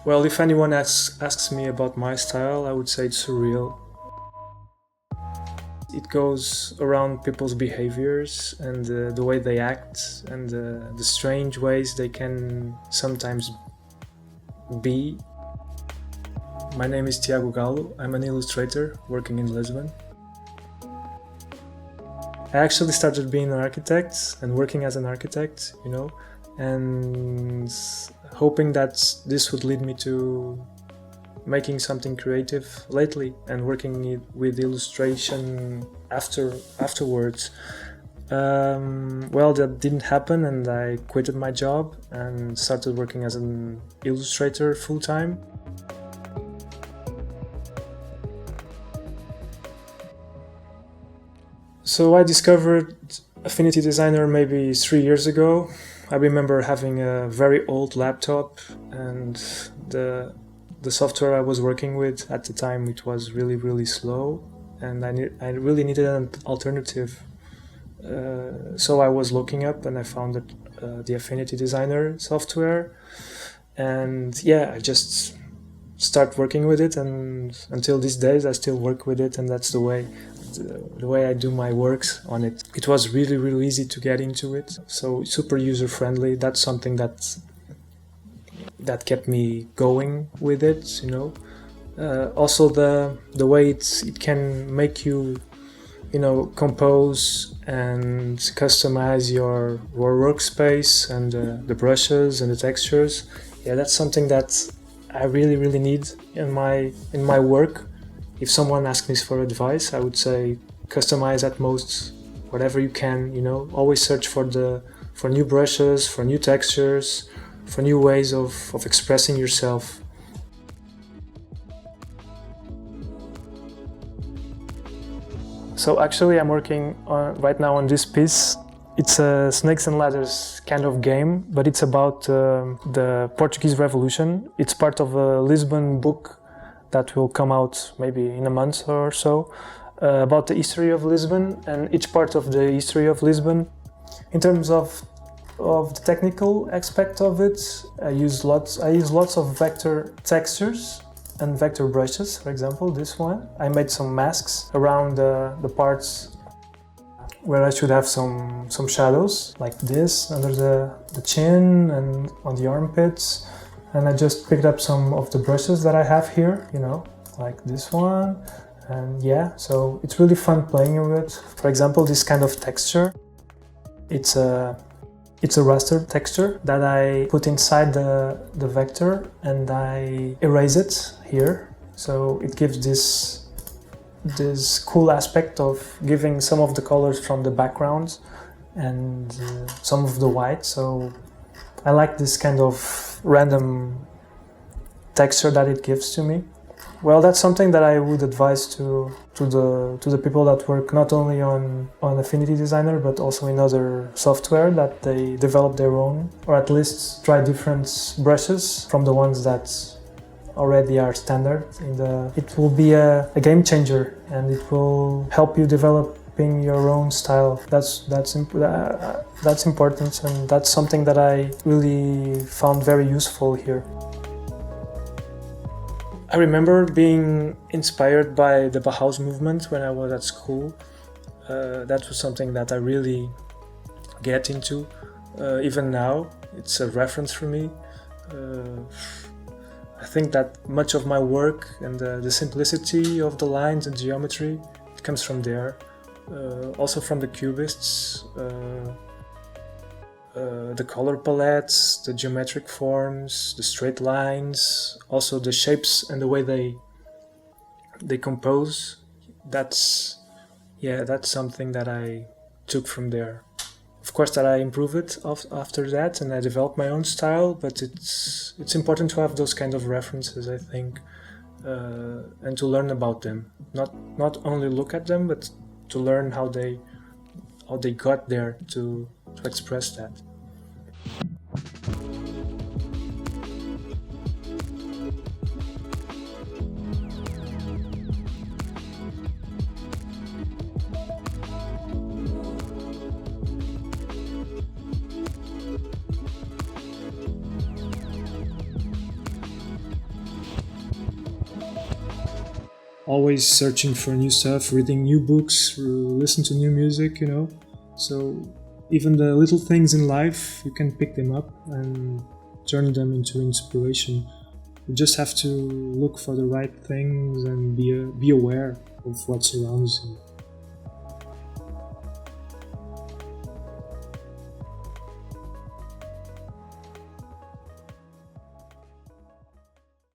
Well, if anyone asks me about my style, I would say it's surreal. It goes around people's behaviors and the way they act and the strange ways they can sometimes be. My name is Tiago Galo. I'm an illustrator working in Lisbon. I actually started being an architect and working as an architect, and hoping that this would lead me to making something creative lately and working with illustration afterwards. Well, that didn't happen, and I quitted my job and started working as an illustrator full-time. So I discovered Affinity Designer maybe 3 years ago. I remember having a very old laptop, and the software I was working with at the time, it was really, really slow, and I really needed an alternative. So I was looking up and I found the Affinity Designer software, and yeah, I just start working with it, and until these days I still work with it, and that's the way I do my works on it. It was really, really easy to get into it, so super user-friendly. That's something that kept me going with it, Also the way it can make you, compose and customize your workspace and the brushes and the textures. Yeah, that's something that I really, really need in my work. If someone asks me for advice, I would say customize at most whatever you can, always search for new brushes, for new textures, for new ways of expressing yourself. So actually I'm working right now on this piece. It's a snakes and ladders kind of game, but it's about the Portuguese Revolution. It's part of a Lisbon book that will come out maybe in a month or so, about the history of Lisbon and each part of the history of Lisbon. In terms of the technical aspect of it, I use lots of vector textures and vector brushes. For example, this one, I made some masks around the parts where I should have some shadows, like this under the chin and on the armpits. And I just picked up some of the brushes that I have here, like this one. And yeah, so it's really fun playing with it. For example, this kind of texture, it's a raster texture that I put inside the vector and I erase it here. So it gives this cool aspect of giving some of the colors from the background and some of the white. So I like this kind of random texture that it gives to me. Well, that's something that I would advise to the people that work not only on Affinity Designer but also in other software, that they develop their own, or at least try different brushes from the ones that already are standard. It will be a game changer, and it will help you developing your own style. That's important, and that's something that I really found very useful here. I remember being inspired by the Bauhaus movement when I was at school. That was something that I really get into. Even now, it's a reference for me. I think that much of my work and the simplicity of the lines and geometry, it comes from there. Also from the cubists, the color palettes, the geometric forms, the straight lines, also the shapes and the way they compose. That's something that I took from there. Of course, that I improve it after that, and I develop my own style. But it's important to have those kind of references, I think, and to learn about them. Not only look at them, but to learn how they got there to express that. always searching for new stuff, reading new books, listen to new music, you know. So even the little things in life, you can pick them up and turn them into inspiration. You just have to look for the right things and be aware of what surrounds you.